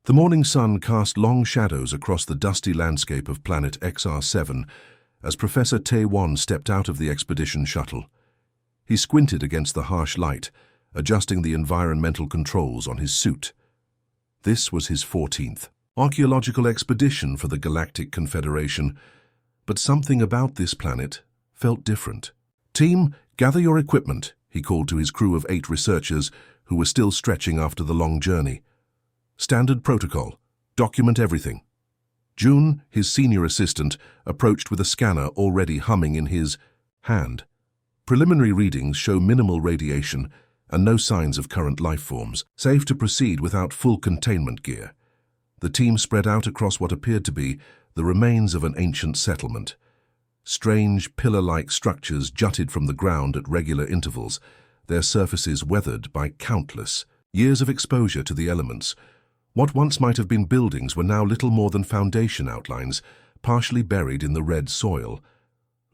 The morning sun cast long shadows across the dusty landscape of planet XR7 as Professor Tae-won stepped out of the expedition shuttle. He squinted against the harsh light, adjusting the environmental controls on his suit. This was his 14th archaeological expedition for the Galactic Confederation, but something about this planet felt different. "Team, gather your equipment," he called to his crew of 8 researchers who were still stretching after the long journey. "Standard protocol. Document everything." June, his senior assistant, approached with a scanner already humming in his hand. Preliminary readings show minimal radiation and no signs of current life forms, safe to proceed without full containment gear. The team spread out across what appeared to be the remains of an ancient settlement. Strange, pillar-like structures jutted from the ground at regular intervals, their surfaces weathered by countless years of exposure to the elements. What once might have been buildings were now little more than foundation outlines, partially buried in the red soil.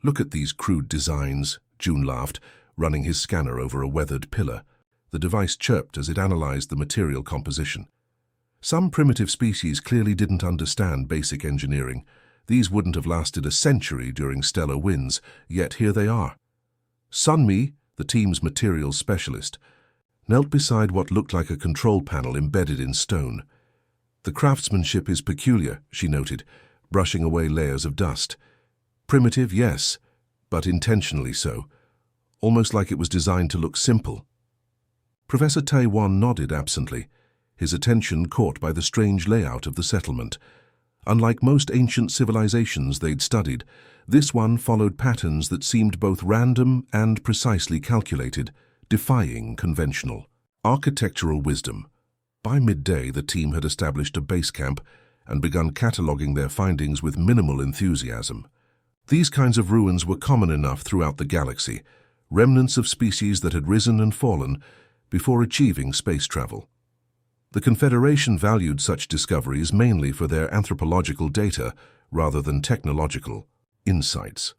"Look at these crude designs," June laughed, running his scanner over a weathered pillar. The device chirped as it analyzed the material composition. Some primitive species clearly didn't understand basic engineering. These wouldn't have lasted a century during stellar winds, yet here they are. Sunmi, the team's materials specialist, knelt beside what looked like a control panel embedded in stone. "The craftsmanship is peculiar," she noted, brushing away layers of dust. "Primitive, yes, but intentionally so, almost like it was designed to look simple." Professor Tae-won nodded absently, his attention caught by the strange layout of the settlement. Unlike most ancient civilizations they'd studied, this one followed patterns that seemed both random and precisely calculated, defying conventional architectural wisdom. By midday, the team had established a base camp and begun cataloging their findings with minimal enthusiasm. These kinds of ruins were common enough throughout the galaxy, remnants of species that had risen and fallen before achieving space travel. The Confederation valued such discoveries mainly for their anthropological data rather than technological insights.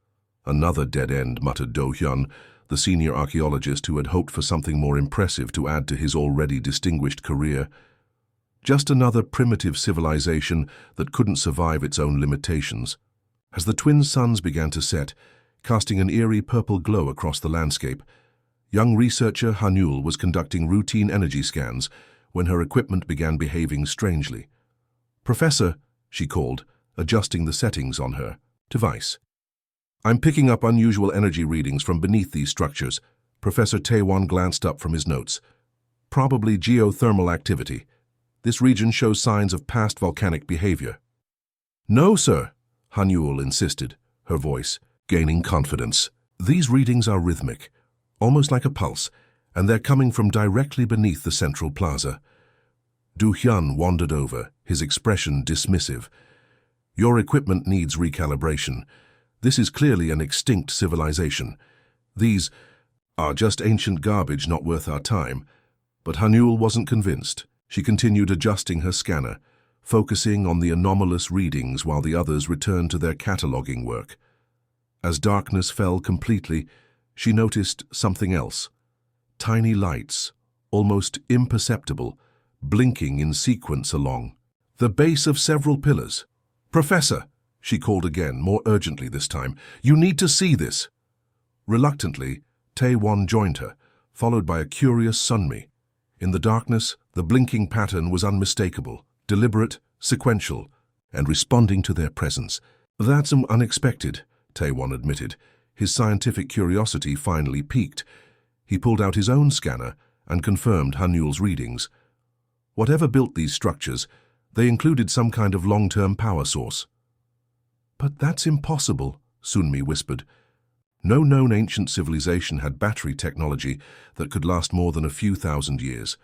"Another dead end," muttered Do-hyun, the senior archaeologist who had hoped for something more impressive to add to his already distinguished career. Just another primitive civilization that couldn't survive its own limitations. As the twin suns began to set, casting an eerie purple glow across the landscape, young researcher Hanul was conducting routine energy scans when her equipment began behaving strangely. "Professor," she called, adjusting the settings on her device. "I'm picking up unusual energy readings from beneath these structures." Professor Tae-won glanced up from his notes. "Probably geothermal activity. This region shows signs of past volcanic behavior." "No, sir," Hanul insisted, her voice gaining confidence. "These readings are rhythmic, almost like a pulse, and they're coming from directly beneath the central plaza." Do-hyun wandered over, his expression dismissive. "Your equipment needs recalibration. This is clearly an extinct civilization. These are just ancient garbage not worth our time." But Hanul wasn't convinced. She continued adjusting her scanner, focusing on the anomalous readings while the others returned to their cataloging work. As darkness fell completely, she noticed something else. Tiny lights, almost imperceptible, blinking in sequence along the base of several pillars. "Professor," she called again, more urgently this time, "you need to see this." Reluctantly, Tae-won joined her, followed by a curious Sunmi. In the darkness, the blinking pattern was unmistakable, deliberate, sequential, and responding to their presence. "That's unexpected," Tae-won admitted. His scientific curiosity finally piqued. He pulled out his own scanner and confirmed Hanul's readings. Whatever built these structures, they included some kind of long-term power source. "But that's impossible," Sunmi whispered. No known ancient civilization had battery technology that could last more than a few thousand years.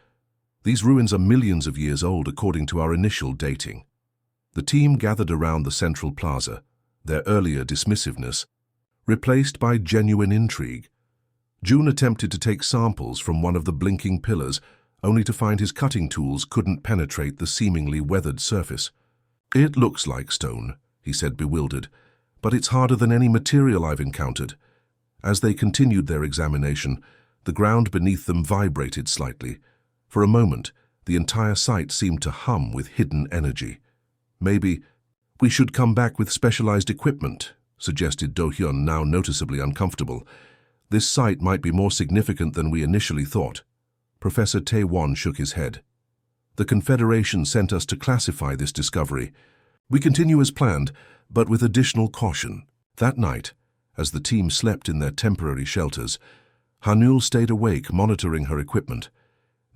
These ruins are millions of years old according to our initial dating. The team gathered around the central plaza, their earlier dismissiveness replaced by genuine intrigue. June attempted to take samples from one of the blinking pillars, only to find his cutting tools couldn't penetrate the seemingly weathered surface. "It looks like stone," he said, bewildered, "but it's harder than any material I've encountered." As they continued their examination, the ground beneath them vibrated slightly. For a moment, The entire site seemed to hum with hidden energy. "Maybe we should come back with specialized equipment," suggested Do-hyun, now noticeably uncomfortable. "This site might be more significant than we initially thought." Professor Tae-won shook his head. "The Confederation sent us to classify this discovery. We continue as planned, but with additional caution." That night, as the team slept in their temporary shelters, Hanul stayed awake, monitoring her equipment.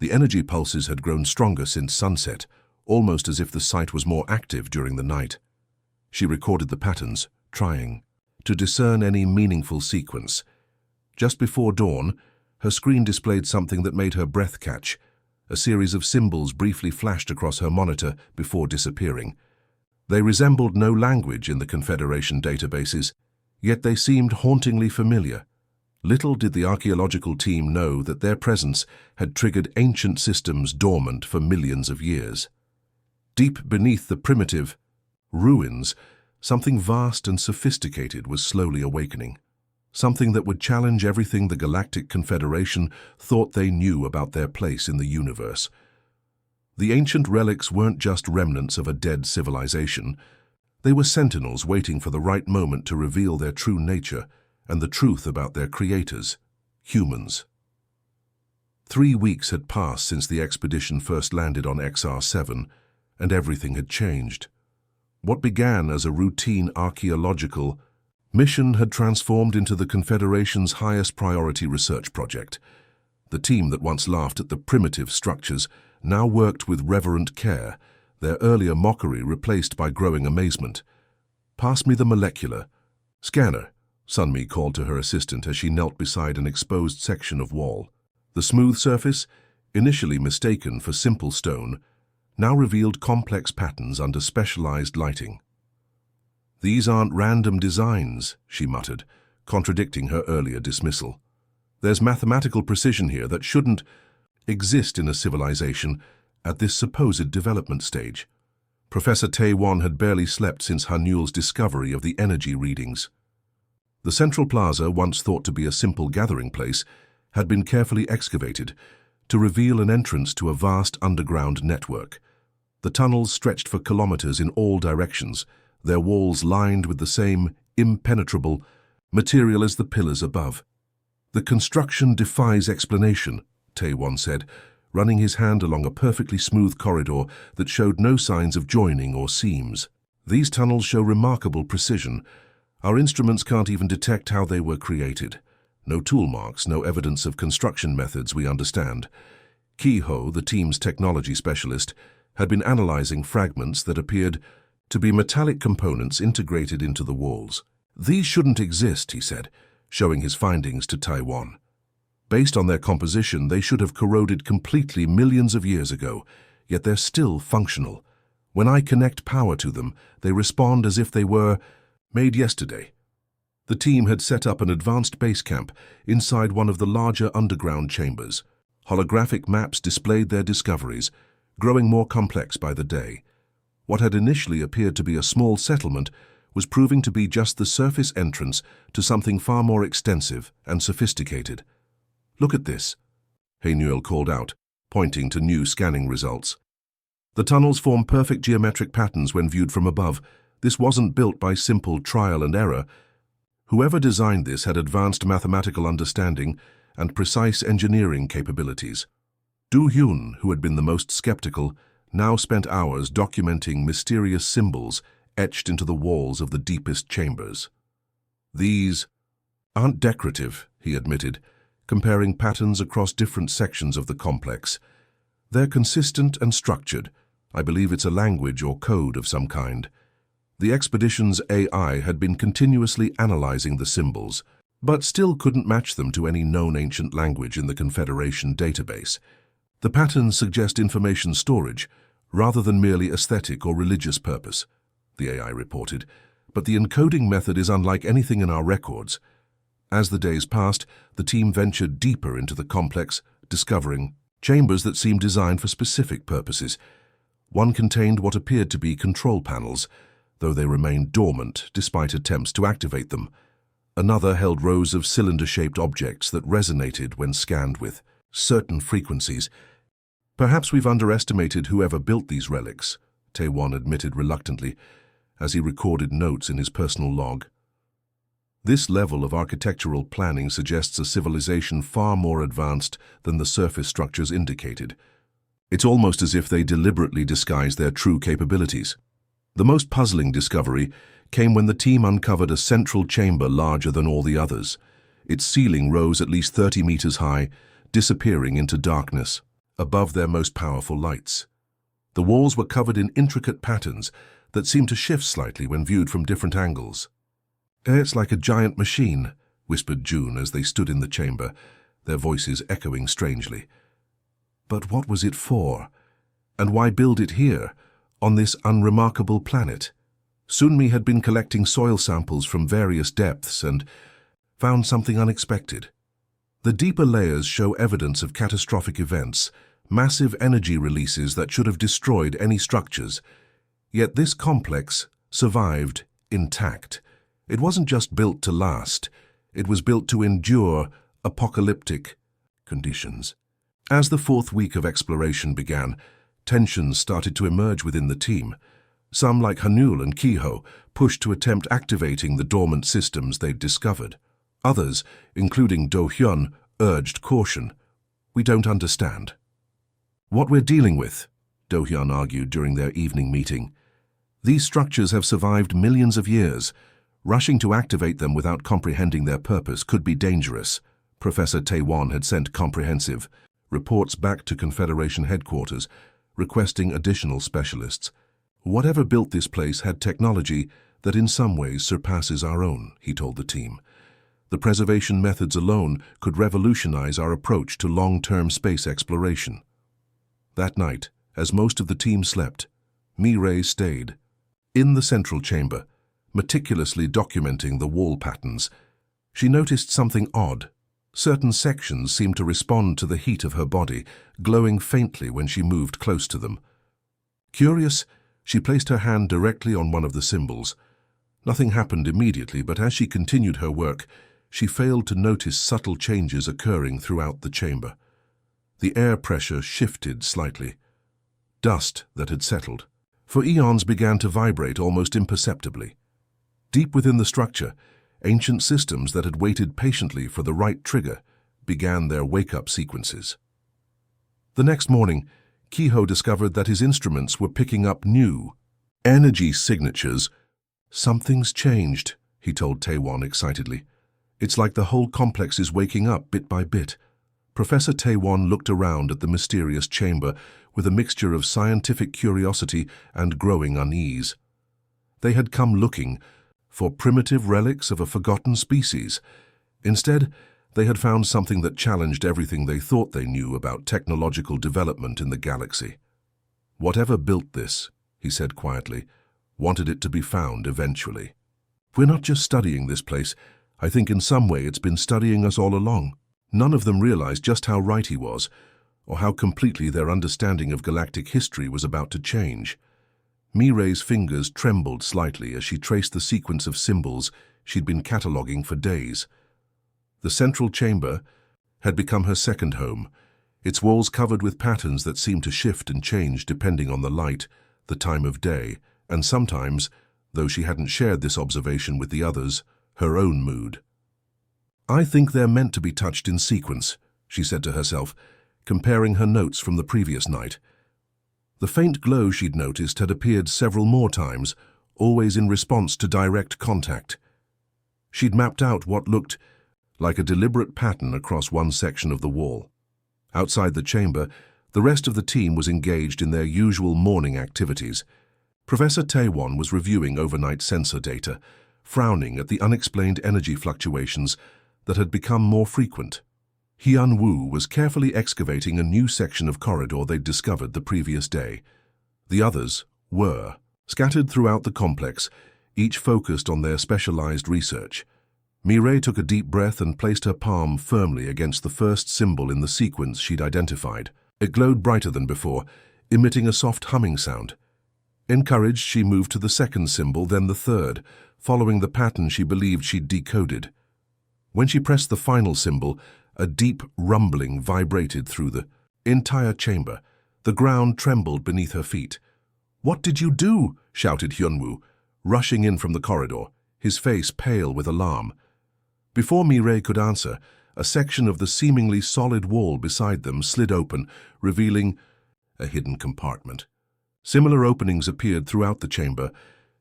The energy pulses had grown stronger since sunset, almost as if the site was more active during the night. She recorded the patterns, trying to discern any meaningful sequence. Just before dawn, her screen displayed something that made her breath catch. A series of symbols briefly flashed across her monitor before disappearing. They resembled no language in the Confederation databases, yet they seemed hauntingly familiar. Little did the archaeological team know that their presence had triggered ancient systems dormant for millions of years. Deep beneath the primitive ruins, something vast and sophisticated was slowly awakening. Something that would challenge everything the Galactic Confederation thought they knew about their place in the universe. The ancient relics weren't just remnants of a dead civilization. They were sentinels waiting for the right moment to reveal their true nature and the truth about their creators, humans. 3 weeks had passed since the expedition first landed on XR7, and everything had changed. What began as a routine archaeological mission had transformed into the Confederation's highest priority research project. The team that once laughed at the primitive structures now worked with reverent care, their earlier mockery replaced by growing amazement. "Pass me the molecular scanner," Sunmi called to her assistant as she knelt beside an exposed section of wall. The smooth surface, initially mistaken for simple stone, now revealed complex patterns under specialized lighting. "These aren't random designs," she muttered, contradicting her earlier dismissal. "There's mathematical precision here that shouldn't exist in a civilization at this supposed development stage." Professor Tae-won had barely slept since Hanul's discovery of the energy readings. The central plaza, once thought to be a simple gathering place, had been carefully excavated to reveal an entrance to a vast underground network. The tunnels stretched for kilometers in all directions, their walls lined with the same impenetrable material as the pillars above. "The construction defies explanation," Tae-won said, running his hand along a perfectly smooth corridor that showed no signs of joining or seams. "These tunnels show remarkable precision. Our instruments can't even detect how they were created. No tool marks, no evidence of construction methods we understand." Ki-ho, the team's technology specialist, had been analyzing fragments that appeared to be metallic components integrated into the walls. "These shouldn't exist," he said, showing his findings to Taiwan. "Based on their composition, they should have corroded completely millions of years ago, yet they're still functional. When I connect power to them, they respond as if they were made yesterday." The team had set up an advanced base camp inside one of the larger underground chambers. Holographic maps displayed their discoveries, growing more complex by the day. What had initially appeared to be a small settlement was proving to be just the surface entrance to something far more extensive and sophisticated. "Look at this," Haenuel called out, pointing to new scanning results. "The tunnels form perfect geometric patterns when viewed from above. This wasn't built by simple trial and error. Whoever designed this had advanced mathematical understanding and precise engineering capabilities." Do-hyun, who had been the most skeptical, now spent hours documenting mysterious symbols etched into the walls of the deepest chambers. "These aren't decorative," he admitted, comparing patterns across different sections of the complex. "They're consistent and structured. I believe it's a language or code of some kind." The expedition's AI had been continuously analyzing the symbols, but still couldn't match them to any known ancient language in the Confederation database. "The patterns suggest information storage, rather than merely aesthetic or religious purpose," the AI reported, "but the encoding method is unlike anything in our records." As the days passed, the team ventured deeper into the complex, discovering chambers that seemed designed for specific purposes. One contained what appeared to be control panels, though they remained dormant despite attempts to activate them. Another held rows of cylinder-shaped objects that resonated when scanned with certain frequencies. Perhaps we've underestimated whoever built these relics, Taewon admitted reluctantly, as he recorded notes in his personal log. This level of architectural planning suggests a civilization far more advanced than the surface structures indicated. It's almost as if they deliberately disguised their true capabilities. The most puzzling discovery came when the team uncovered a central chamber larger than all the others. Its ceiling rose at least 30 meters high, disappearing into darkness, above their most powerful lights. The walls were covered in intricate patterns that seemed to shift slightly when viewed from different angles. "It's like a giant machine," whispered June as they stood in the chamber, their voices echoing strangely. But what was it for? And why build it here, on this unremarkable planet? Sunmi had been collecting soil samples from various depths and found something unexpected. The deeper layers show evidence of catastrophic events, massive energy releases that should have destroyed any structures. Yet this complex survived intact. It wasn't just built to last, it was built to endure apocalyptic conditions. As the fourth week of exploration began, tensions started to emerge within the team. Some, like Hanul and Kiho, pushed to attempt activating the dormant systems they'd discovered. Others, including Do-hyun, urged caution. "We don't understand what we're dealing with," Do-hyun argued during their evening meeting. "These structures have survived millions of years. Rushing to activate them without comprehending their purpose could be dangerous." Professor Taewon had sent comprehensive reports back to Confederation headquarters, requesting additional specialists. "Whatever built this place had technology that in some ways surpasses our own," he told the team. "The preservation methods alone could revolutionize our approach to long-term space exploration." That night, as most of the team slept, Mireille stayed in the central chamber, meticulously documenting the wall patterns. She noticed something odd. Certain sections seemed to respond to the heat of her body, glowing faintly when she moved close to them. Curious, she placed her hand directly on one of the symbols. Nothing happened immediately, but as she continued her work, she failed to notice subtle changes occurring throughout the chamber. The air pressure shifted slightly. Dust that had settled for eons began to vibrate almost imperceptibly. Deep within the structure, ancient systems that had waited patiently for the right trigger began their wake-up sequences. The next morning, Kiho discovered that his instruments were picking up new energy signatures. "Something's changed," he told Taewon excitedly. "It's like the whole complex is waking up bit by bit." Professor Taewon looked around at the mysterious chamber with a mixture of scientific curiosity and growing unease. They had come looking for primitive relics of a forgotten species. Instead, they had found something that challenged everything they thought they knew about technological development in the galaxy. "Whatever built this," he said quietly, "wanted it to be found eventually. We're not just studying this place. I think in some way it's been studying us all along." None of them realized just how right he was, or how completely their understanding of galactic history was about to change. Mireille's fingers trembled slightly as she traced the sequence of symbols she'd been cataloging for days. The central chamber had become her second home, its walls covered with patterns that seemed to shift and change depending on the light, the time of day, and sometimes, though she hadn't shared this observation with the others, her own mood. "I think they're meant to be touched in sequence," she said to herself, comparing her notes from the previous night. The faint glow she'd noticed had appeared several more times, always in response to direct contact. She'd mapped out what looked like a deliberate pattern across one section of the wall. Outside the chamber, the rest of the team was engaged in their usual morning activities. Professor Taewon was reviewing overnight sensor data, frowning at the unexplained energy fluctuations that had become more frequent. Hyun-woo was carefully excavating a new section of corridor they'd discovered the previous day. The others were scattered throughout the complex, each focused on their specialized research. Mireille took a deep breath and placed her palm firmly against the first symbol in the sequence she'd identified. It glowed brighter than before, emitting a soft humming sound. Encouraged, she moved to the second symbol, then the third, following the pattern she believed she'd decoded. When she pressed the final symbol, a deep rumbling vibrated through the entire chamber. The ground trembled beneath her feet. "What did you do?" shouted Hyunwoo, rushing in from the corridor, his face pale with alarm. Before Mireille could answer, a section of the seemingly solid wall beside them slid open, revealing a hidden compartment. Similar openings appeared throughout the chamber,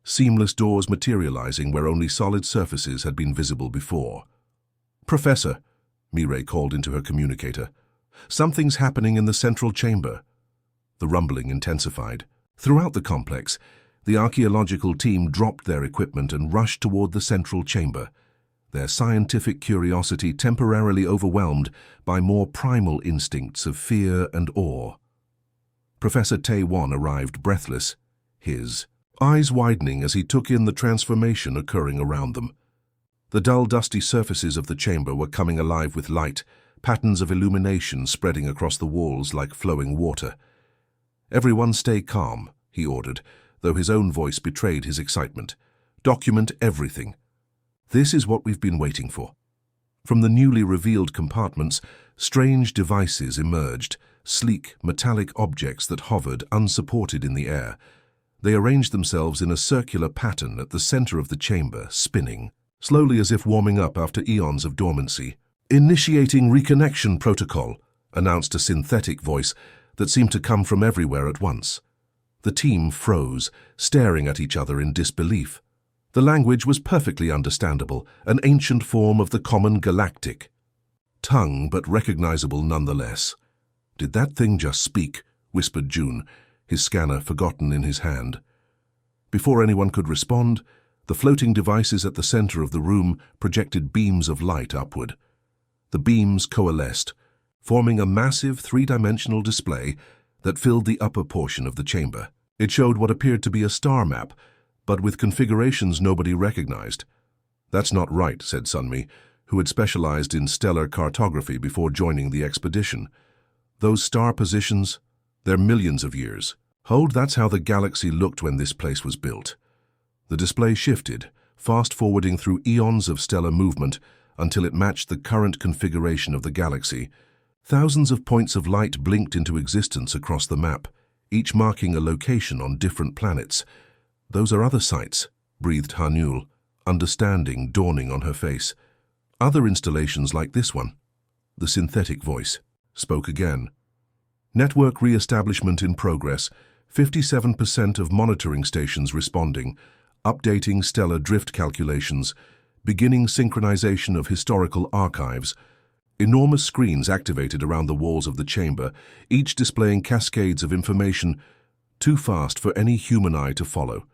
seamless doors materializing where only solid surfaces had been visible before. "Professor," Mireille called into her communicator, "something's happening in the central chamber." The rumbling intensified. Throughout the complex, the archaeological team dropped their equipment and rushed toward the central chamber, their scientific curiosity temporarily overwhelmed by more primal instincts of fear and awe. Professor Tae-won arrived breathless, his eyes widening as he took in the transformation occurring around them. The dull, dusty surfaces of the chamber were coming alive with light, patterns of illumination spreading across the walls like flowing water. "Everyone stay calm," he ordered, though his own voice betrayed his excitement. "Document everything. This is what we've been waiting for." From the newly revealed compartments, strange devices emerged, sleek, metallic objects that hovered unsupported in the air. They arranged themselves in a circular pattern at the center of the chamber, spinning, slowly as if warming up after eons of dormancy. "Initiating reconnection protocol," announced a synthetic voice that seemed to come from everywhere at once. The team froze, staring at each other in disbelief. The language was perfectly understandable, an ancient form of the common galactic tongue, but recognizable nonetheless. "Did that thing just speak?" whispered June, his scanner forgotten in his hand. Before anyone could respond, the floating devices at the center of the room projected beams of light upward. The beams coalesced, forming a massive three-dimensional display that filled the upper portion of the chamber. It showed what appeared to be a star map, but with configurations nobody recognized. "That's not right," said Sunmi, who had specialized in stellar cartography before joining the expedition. "Those star positions, they're millions of years. Hold, that's how the galaxy looked when this place was built." The display shifted, fast-forwarding through eons of stellar movement until it matched the current configuration of the galaxy. Thousands of points of light blinked into existence across the map, each marking a location on different planets. "Those are other sites," breathed Hanul, understanding dawning on her face. "Other installations like this one." The synthetic voice spoke again. "Network re-establishment in progress, 57% of monitoring stations responding, updating stellar drift calculations, beginning synchronization of historical archives." Enormous screens activated around the walls of the chamber, each displaying cascades of information too fast for any human eye to follow.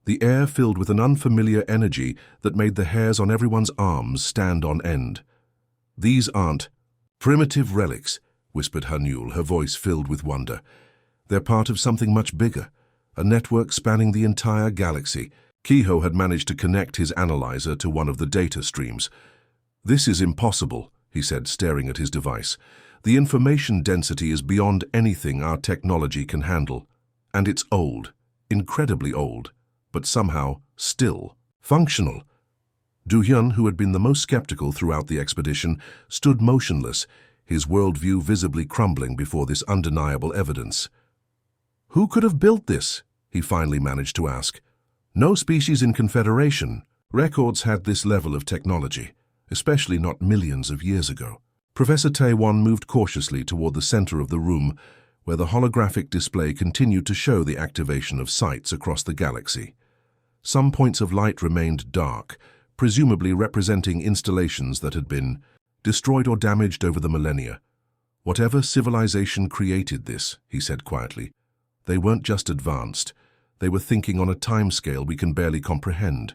The air filled with an unfamiliar energy that made the hairs on everyone's arms stand on end. "These aren't primitive relics," whispered Hanul, her voice filled with wonder. "They're part of something much bigger, a network spanning the entire galaxy." Kiho had managed to connect his analyzer to one of the data streams. "This is impossible," he said, staring at his device. "The information density is beyond anything our technology can handle. And it's old, incredibly old, but somehow still functional." Du-hyun, who had been the most skeptical throughout the expedition, stood motionless, his worldview visibly crumbling before this undeniable evidence. "Who could have built this?" he finally managed to ask. "No species in Confederation records had this level of technology, especially not millions of years ago." Professor Tae-won moved cautiously toward the center of the room, where the holographic display continued to show the activation of sites across the galaxy. Some points of light remained dark, presumably representing installations that had been destroyed or damaged over the millennia. "Whatever civilization created this," he said quietly, "they weren't just advanced. They were thinking on a timescale we can barely comprehend.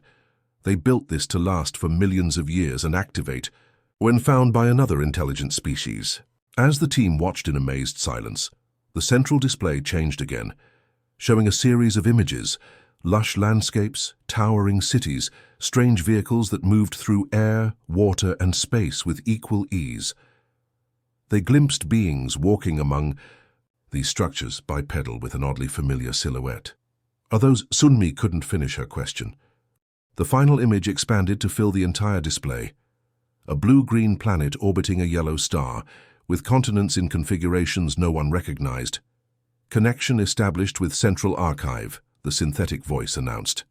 They built this to last for millions of years and activate when found by another intelligent species." As the team watched in amazed silence, the central display changed again, showing a series of images, lush landscapes, towering cities, strange vehicles that moved through air, water, and space with equal ease. They glimpsed beings walking among these structures, bipedal with an oddly familiar silhouette. "Are those—" Sunmi couldn't finish her question. The final image expanded to fill the entire display. A blue-green planet orbiting a yellow star, with continents in configurations no one recognized. Connection established with Central Archive, the synthetic voice announced.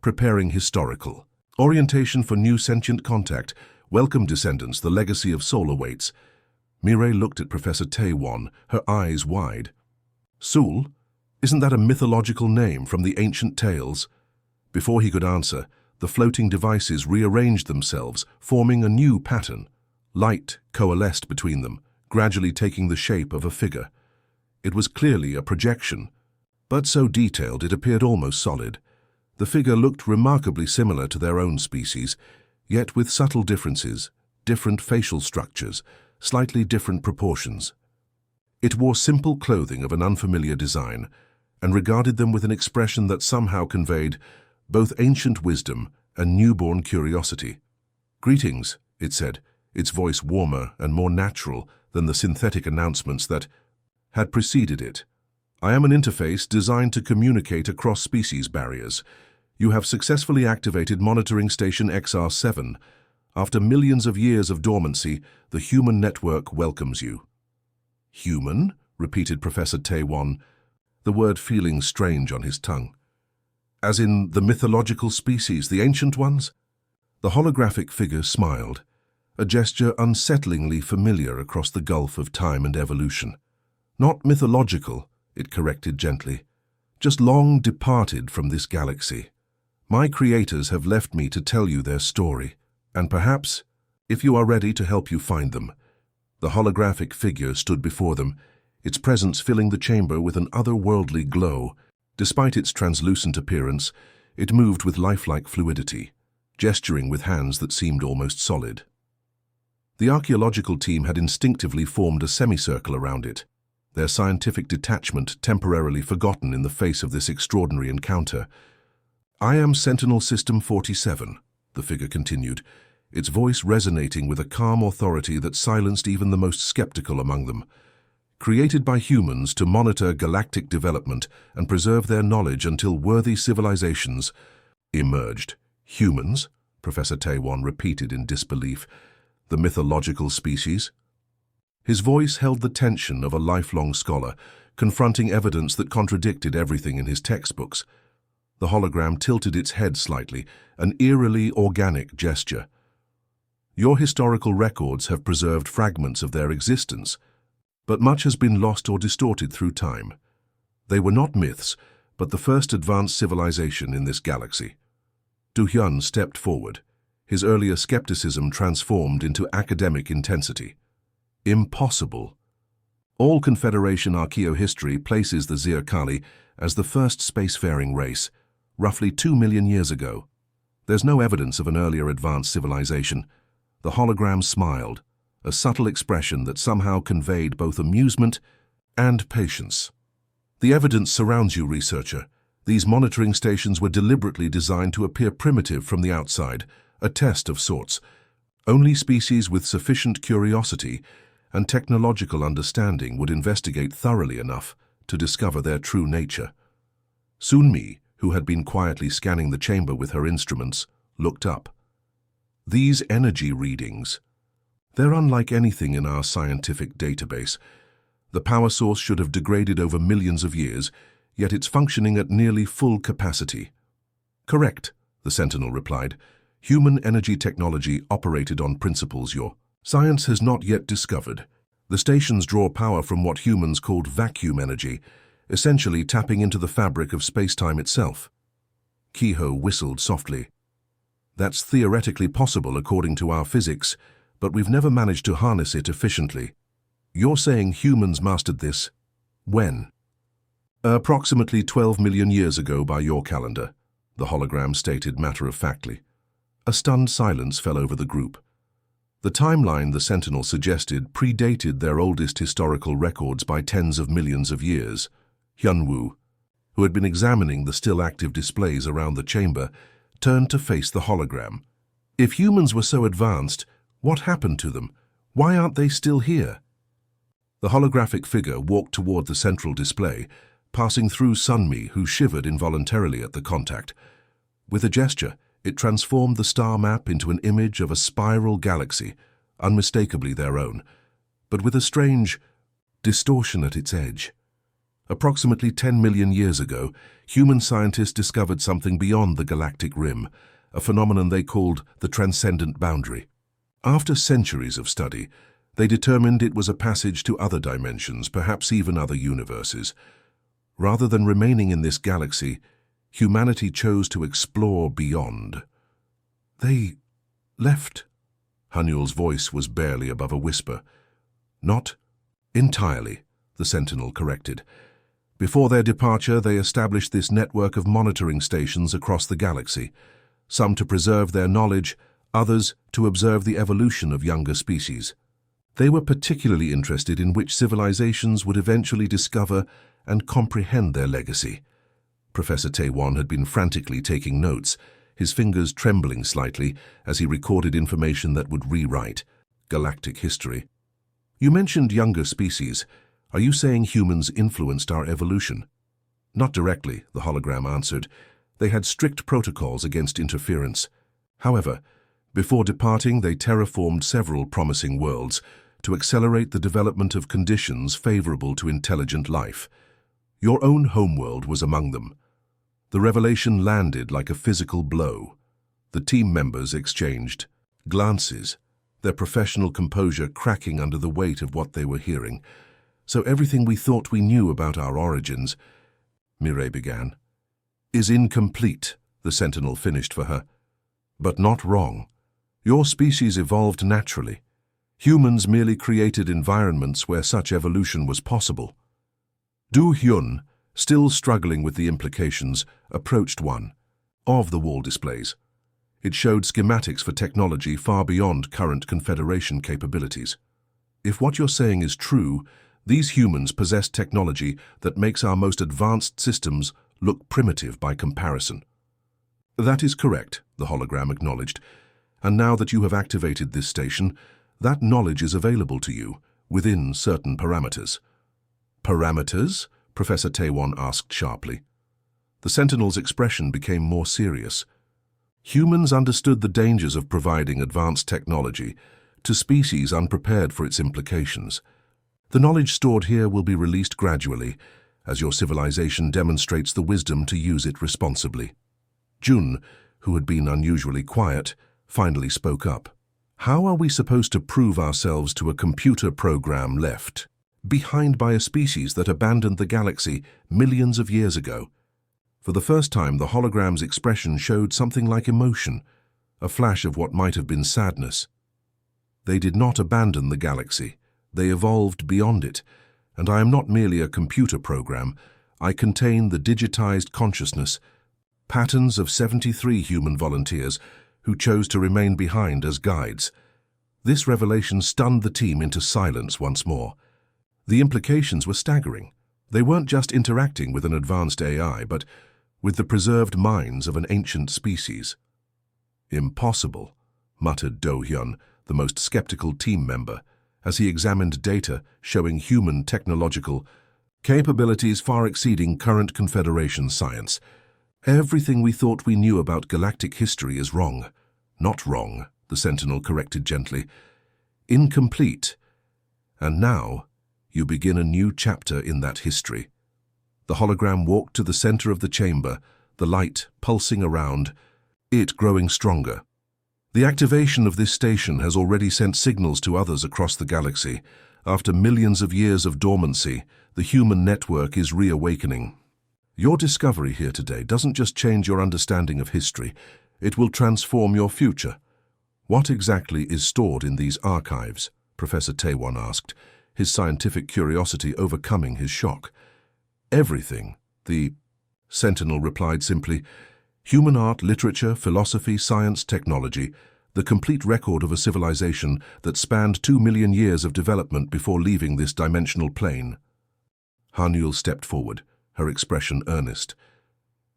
Preparing historical. Orientation for new sentient contact. Welcome, descendants, the legacy of Sol awaits. Mireille looked at Professor Taewon, her eyes wide. Sul? Isn't that a mythological name from the ancient tales? Before he could answer, the floating devices rearranged themselves, forming a new pattern. Light coalesced between them, gradually taking the shape of a figure. It was clearly a projection, but so detailed it appeared almost solid. The figure looked remarkably similar to their own species, yet with subtle differences, different facial structures, slightly different proportions. It wore simple clothing of an unfamiliar design, and regarded them with an expression that somehow conveyed both ancient wisdom and newborn curiosity. "Greetings," it said, its voice warmer and more natural than the synthetic announcements that had preceded it. "I am an interface designed to communicate across species barriers. You have successfully activated monitoring station XR7. After millions of years of dormancy, the human network welcomes you." "Human?" repeated Professor Taewon, the word feeling strange on his tongue. "As in the mythological species, the ancient ones?" The holographic figure smiled, a gesture unsettlingly familiar across the gulf of time and evolution. "Not mythological," it corrected gently, "just long departed from this galaxy. My creators have left me to tell you their story, and perhaps, if you are ready, to help you find them." The holographic figure stood before them, its presence filling the chamber with an otherworldly glow. Despite its translucent appearance, it moved with lifelike fluidity, gesturing with hands that seemed almost solid. The archaeological team had instinctively formed a semicircle around it, their scientific detachment temporarily forgotten in the face of this extraordinary encounter. "I am Sentinel System 47, the figure continued, its voice resonating with a calm authority that silenced even the most skeptical among them. "Created by humans to monitor galactic development and preserve their knowledge until worthy civilizations emerged." "Humans?" Professor Taewon repeated in disbelief. "The mythological species?" His voice held the tension of a lifelong scholar, confronting evidence that contradicted everything in his textbooks. The hologram tilted its head slightly, an eerily organic gesture. "Your historical records have preserved fragments of their existence, but much has been lost or distorted through time. They were not myths, but the first advanced civilization in this galaxy." Du Hyun stepped forward, his earlier skepticism transformed into academic intensity. "Impossible. All Confederation archaeohistory places the Zircali as the first spacefaring race, roughly 2 million years ago. There's no evidence of an earlier advanced civilization." The hologram smiled, a subtle expression that somehow conveyed both amusement and patience. "The evidence surrounds you, researcher. These monitoring stations were deliberately designed to appear primitive from the outside, a test of sorts. Only species with sufficient curiosity and technological understanding would investigate thoroughly enough to discover their true nature." Sunmi, who had been quietly scanning the chamber with her instruments, looked up. "These energy readings, they're unlike anything in our scientific database. The power source should have degraded over millions of years, yet it's functioning at nearly full capacity." "Correct," the Sentinel replied. "Human energy technology operated on principles your science has not yet discovered. The stations draw power from what humans called vacuum energy, essentially tapping into the fabric of space-time itself." Kehoe whistled softly. "That's theoretically possible according to our physics, but we've never managed to harness it efficiently." "You're saying humans mastered this? When?" "Approximately 12 million years ago by your calendar," the hologram stated matter-of-factly. A stunned silence fell over the group. The timeline the Sentinel suggested predated their oldest historical records by tens of millions of years. Hyunwoo, who had been examining the still-active displays around the chamber, turned to face the hologram. "If humans were so advanced, what happened to them? Why aren't they still here?" The holographic figure walked toward the central display, passing through Sunmi, who shivered involuntarily at the contact. With a gesture, it transformed the star map into an image of a spiral galaxy, unmistakably their own, but with a strange distortion at its edge. Approximately 10 million years ago, human scientists discovered something beyond the galactic rim, a phenomenon they called the transcendent boundary. After centuries of study, they determined it was a passage to other dimensions, perhaps even other universes. Rather than remaining in this galaxy, humanity chose to explore beyond. They left. Haniul's voice was barely above a whisper. Not entirely, the Sentinel corrected. Before their departure, they established this network of monitoring stations across the galaxy, some to preserve their knowledge, others to observe the evolution of younger species. They were particularly interested in which civilizations would eventually discover and comprehend their legacy. Professor Taewon had been frantically taking notes, his fingers trembling slightly as he recorded information that would rewrite galactic history. You mentioned younger species. Are you saying humans influenced our evolution? Not directly, the hologram answered. They had strict protocols against interference. However, before departing, they terraformed several promising worlds to accelerate the development of conditions favorable to intelligent life. Your own homeworld was among them. The revelation landed like a physical blow. The team members exchanged glances, their professional composure cracking under the weight of what they were hearing. So everything we thought we knew about our origins, Mireille began, is incomplete, the Sentinel finished for her. But not wrong. Your species evolved naturally. Humans merely created environments where such evolution was possible. Du Hyun, still struggling with the implications, approached one of the wall displays. It showed schematics for technology far beyond current Confederation capabilities. If what you're saying is true, these humans possess technology that makes our most advanced systems look primitive by comparison. That is correct, the hologram acknowledged. And now that you have activated this station, that knowledge is available to you, within certain parameters. Parameters? Professor Taewon asked sharply. The Sentinel's expression became more serious. Humans understood the dangers of providing advanced technology to species unprepared for its implications. The knowledge stored here will be released gradually, as your civilization demonstrates the wisdom to use it responsibly. Jun, who had been unusually quiet, finally spoke up. How are we supposed to prove ourselves to a computer program left behind by a species that abandoned the galaxy millions of years ago? For the first time, the hologram's expression showed something like emotion, a flash of what might have been sadness. They did not abandon the galaxy. They evolved beyond it, and I am not merely a computer program. I contain the digitized consciousness, patterns of 73 human volunteers who chose to remain behind as guides. This revelation stunned the team into silence once more. The implications were staggering. They weren't just interacting with an advanced AI, but with the preserved minds of an ancient species. Impossible, muttered Do Hyun, the most skeptical team member, as he examined data showing human technological capabilities far exceeding current Confederation science. Everything we thought we knew about galactic history is wrong. Not wrong, the Sentinel corrected gently. Incomplete. And now, you begin a new chapter in that history. The hologram walked to the center of the chamber, the light pulsing around, it growing stronger. The activation of this station has already sent signals to others across the galaxy. After millions of years of dormancy, the human network is reawakening. Your discovery here today doesn't just change your understanding of history, it will transform your future. What exactly is stored in these archives? Professor Taewon asked, his scientific curiosity overcoming his shock. Everything, the Sentinel replied simply. Human art, literature, philosophy, science, technology, the complete record of a civilization that spanned 2 million years of development before leaving this dimensional plane. Haniul stepped forward, her expression earnest.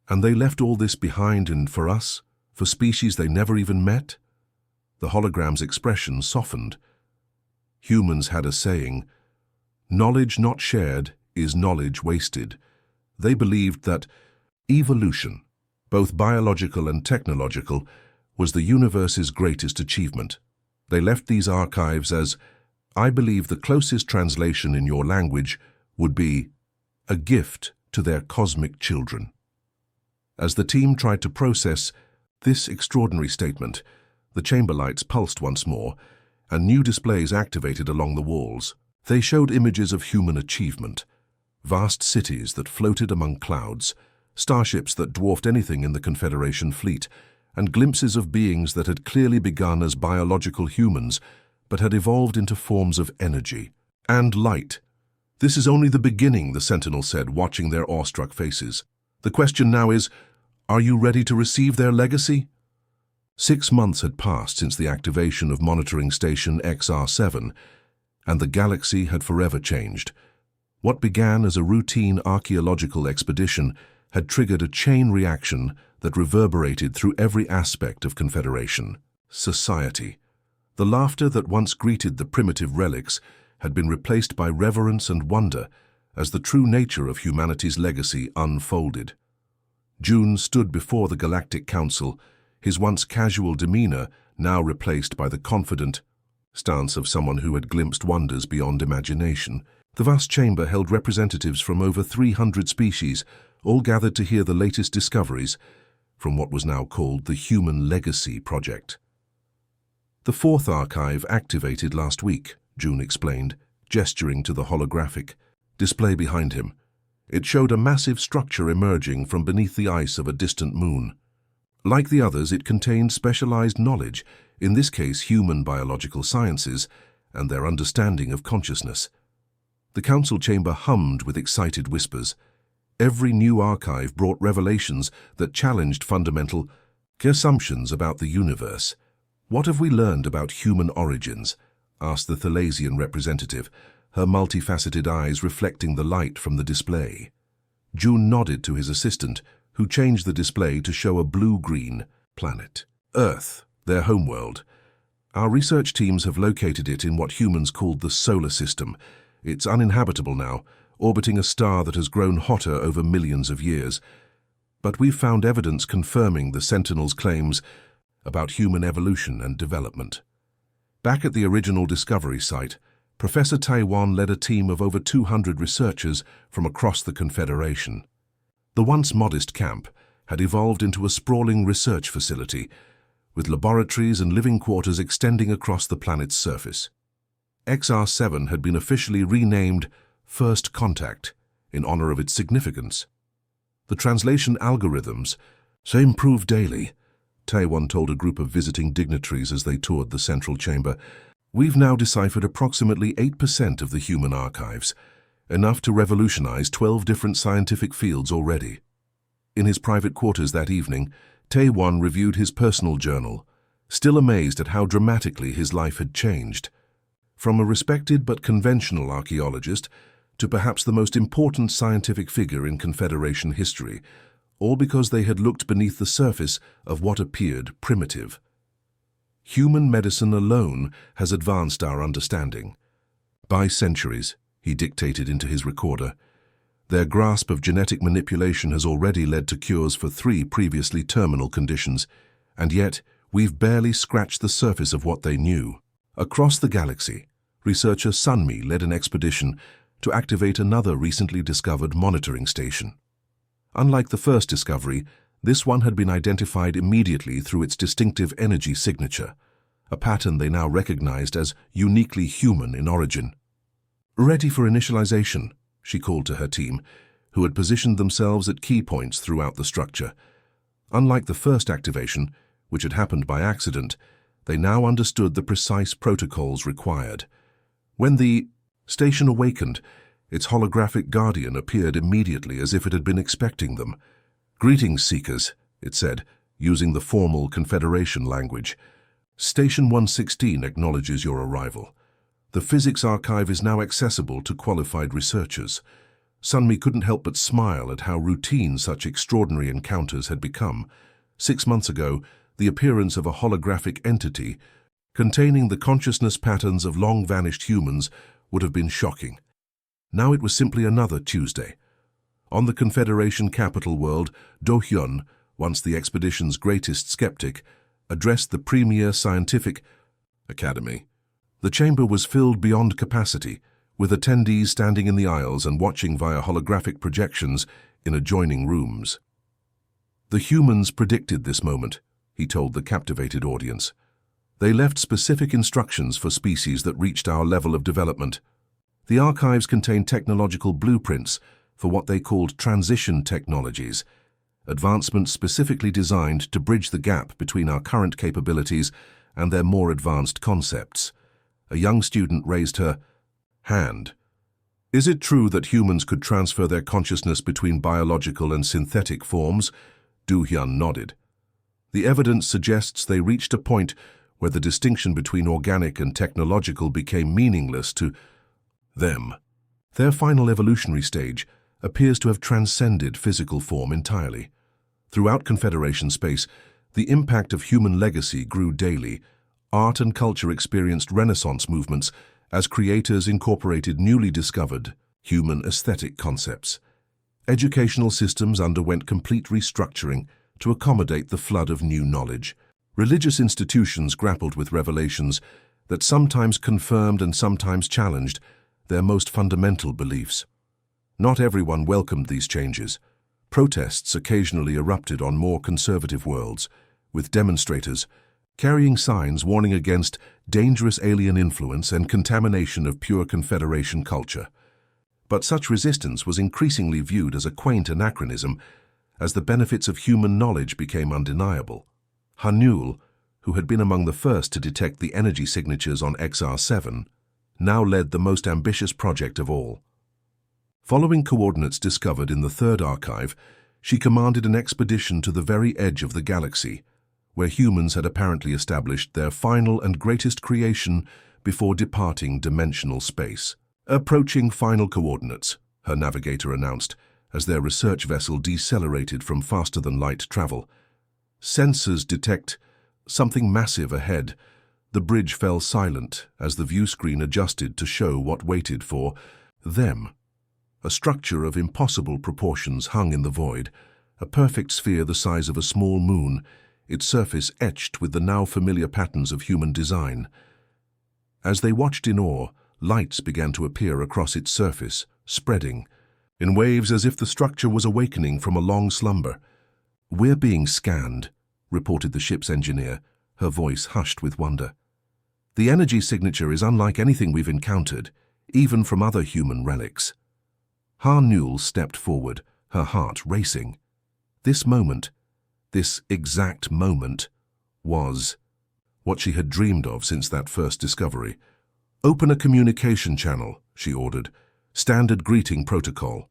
And they left all this behind, and for us, for species they never even met? The hologram's expression softened. Humans had a saying, knowledge not shared is knowledge wasted. They believed that evolution, both biological and technological, was the universe's greatest achievement. They left these archives as, I believe the closest translation in your language would be a gift to their cosmic children. As the team tried to process this extraordinary statement, the chamber lights pulsed once more, and new displays activated along the walls. They showed images of human achievement, vast cities that floated among clouds, starships that dwarfed anything in the Confederation fleet, and glimpses of beings that had clearly begun as biological humans but had evolved into forms of energy and light. "This is only the beginning," the Sentinel said, watching their awestruck faces. "The question now is, are you ready to receive their legacy?" 6 months had passed since the activation of monitoring station XR7, and the galaxy had forever changed. What began as a routine archaeological expedition had triggered a chain reaction that reverberated through every aspect of Confederation society. The laughter that once greeted the primitive relics had been replaced by reverence and wonder as the true nature of humanity's legacy unfolded. June stood before the Galactic Council, his once casual demeanor now replaced by the confident stance of someone who had glimpsed wonders beyond imagination. The vast chamber held representatives from over 300 species, all gathered to hear the latest discoveries from what was now called the Human Legacy Project. "The fourth archive activated last week," June explained, gesturing to the holographic display behind him. It showed a massive structure emerging from beneath the ice of a distant moon. Like the others, it contained specialized knowledge, in this case human biological sciences, and their understanding of consciousness. The council chamber hummed with excited whispers. Every new archive brought revelations that challenged fundamental assumptions about the universe. "What have we learned about human origins?" asked the Thalasian representative, her multifaceted eyes reflecting the light from the display. June nodded to his assistant, who changed the display to show a blue-green planet. "Earth, their homeworld. Our research teams have located it in what humans called the solar system. It's uninhabitable now, orbiting a star that has grown hotter over millions of years. But we've found evidence confirming the Sentinel's claims about human evolution and development." Back at the original discovery site, Professor Taiwan led a team of over 200 researchers from across the Confederation. The once modest camp had evolved into a sprawling research facility, with laboratories and living quarters extending across the planet's surface. XR7 had been officially renamed First Contact in honor of its significance. The translation algorithms improved daily, Taiwan told a group of visiting dignitaries as they toured the central chamber. "We've now deciphered approximately 8% of the human archives, enough to revolutionize 12 different scientific fields already." In his private quarters that evening, Taiwan reviewed his personal journal, still amazed at how dramatically his life had changed. From a respected but conventional archaeologist to perhaps the most important scientific figure in Confederation history, all because they had looked beneath the surface of what appeared primitive. "Human medicine alone has advanced our understanding. By centuries," he dictated into his recorder, "their grasp of genetic manipulation has already led to cures for 3 previously terminal conditions, and yet we've barely scratched the surface of what they knew." Across the galaxy, researcher Sunmi led an expedition to activate another recently discovered monitoring station. Unlike the first discovery, this one had been identified immediately through its distinctive energy signature, a pattern they now recognized as uniquely human in origin. "Ready for initialization," she called to her team, who had positioned themselves at key points throughout the structure. Unlike the first activation, which had happened by accident, they now understood the precise protocols required. When the station awakened, its holographic guardian appeared immediately as if it had been expecting them. "Greetings, Seekers," it said, using the formal Confederation language. "Station 116 acknowledges your arrival. The physics archive is now accessible to qualified researchers." Sunmi couldn't help but smile at how routine such extraordinary encounters had become. 6 months ago, the appearance of a holographic entity containing the consciousness patterns of long-vanished humans would have been shocking. Now it was simply another Tuesday. On the Confederation capital world, Do-hyun, once the expedition's greatest skeptic, addressed the premier scientific academy. The chamber was filled beyond capacity, with attendees standing in the aisles and watching via holographic projections in adjoining rooms. The humans predicted this moment, he told the captivated audience. They left specific instructions for species that reached our level of development. The archives contained technological blueprints for what they called transition technologies, advancements specifically designed to bridge the gap between our current capabilities and their more advanced concepts. A young student raised her hand. Is it true that humans could transfer their consciousness between biological and synthetic forms? Du-hyun nodded. The evidence suggests they reached a point where the distinction between organic and technological became meaningless to them. Their final evolutionary stage appears to have transcended physical form entirely. Throughout Confederation space, the impact of human legacy grew daily. Art and culture experienced Renaissance movements as creators incorporated newly discovered human aesthetic concepts. Educational systems underwent complete restructuring to accommodate the flood of new knowledge. Religious institutions grappled with revelations that sometimes confirmed and sometimes challenged their most fundamental beliefs. Not everyone welcomed these changes. Protests occasionally erupted on more conservative worlds, with demonstrators carrying signs warning against dangerous alien influence and contamination of pure Confederation culture. But such resistance was increasingly viewed as a quaint anachronism as the benefits of human knowledge became undeniable. Hanul, who had been among the first to detect the energy signatures on XR7, now led the most ambitious project of all. Following coordinates discovered in the third archive, she commanded an expedition to the very edge of the galaxy, where humans had apparently established their final and greatest creation before departing dimensional space. Approaching final coordinates, her navigator announced, as their research vessel decelerated from faster-than-light travel. Sensors detect something massive ahead. The bridge fell silent as the view screen adjusted to show what waited for them. A structure of impossible proportions hung in the void, a perfect sphere the size of a small moon, its surface etched with the now familiar patterns of human design. As they watched in awe, lights began to appear across its surface, spreading in waves as if the structure was awakening from a long slumber. "We're being scanned," reported the ship's engineer, her voice hushed with wonder. "The energy signature is unlike anything we've encountered, even from other human relics." Hanul stepped forward, her heart racing. This moment, this exact moment, was what she had dreamed of since that first discovery. "Open a communication channel," she ordered. "Standard greeting protocol."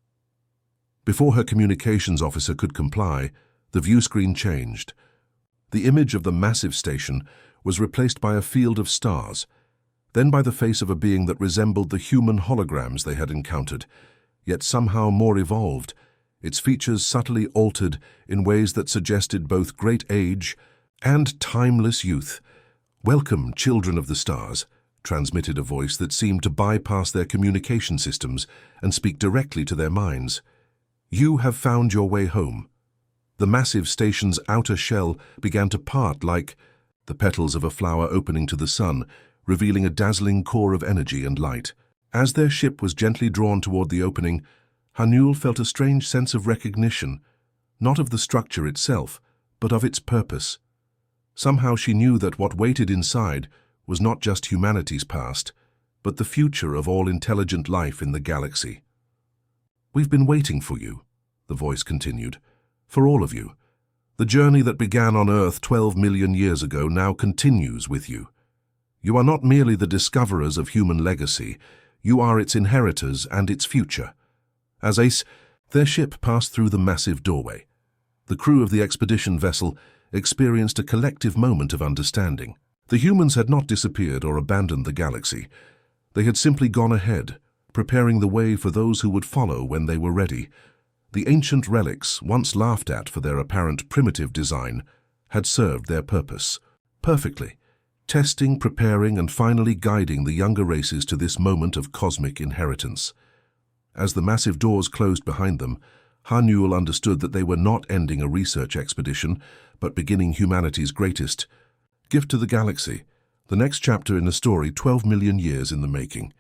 Before her communications officer could comply, the view screen changed. The image of the massive station was replaced by a field of stars, then by the face of a being that resembled the human holograms they had encountered, yet somehow more evolved, its features subtly altered in ways that suggested both great age and timeless youth. "Welcome, children of the stars," transmitted a voice that seemed to bypass their communication systems and speak directly to their minds. "You have found your way home." The massive station's outer shell began to part like the petals of a flower opening to the sun, revealing a dazzling core of energy and light. As their ship was gently drawn toward the opening, Hanul felt a strange sense of recognition, not of the structure itself, but of its purpose. Somehow she knew that what waited inside was not just humanity's past, but the future of all intelligent life in the galaxy. "We've been waiting for you," the voice continued, "for all of you. The journey that began on Earth 12 million years ago now continues with you. You are not merely the discoverers of human legacy, you are its inheritors and its future." As their ship passed through the massive doorway, the crew of the expedition vessel experienced a collective moment of understanding. The humans had not disappeared or abandoned the galaxy. They had simply gone ahead, preparing the way for those who would follow when they were ready. The ancient relics, once laughed at for their apparent primitive design, had served their purpose perfectly, testing, preparing, and finally guiding the younger races to this moment of cosmic inheritance. As the massive doors closed behind them, Hanul understood that they were not ending a research expedition, but beginning humanity's greatest gift to the galaxy, the next chapter in a story 12 million years in the making.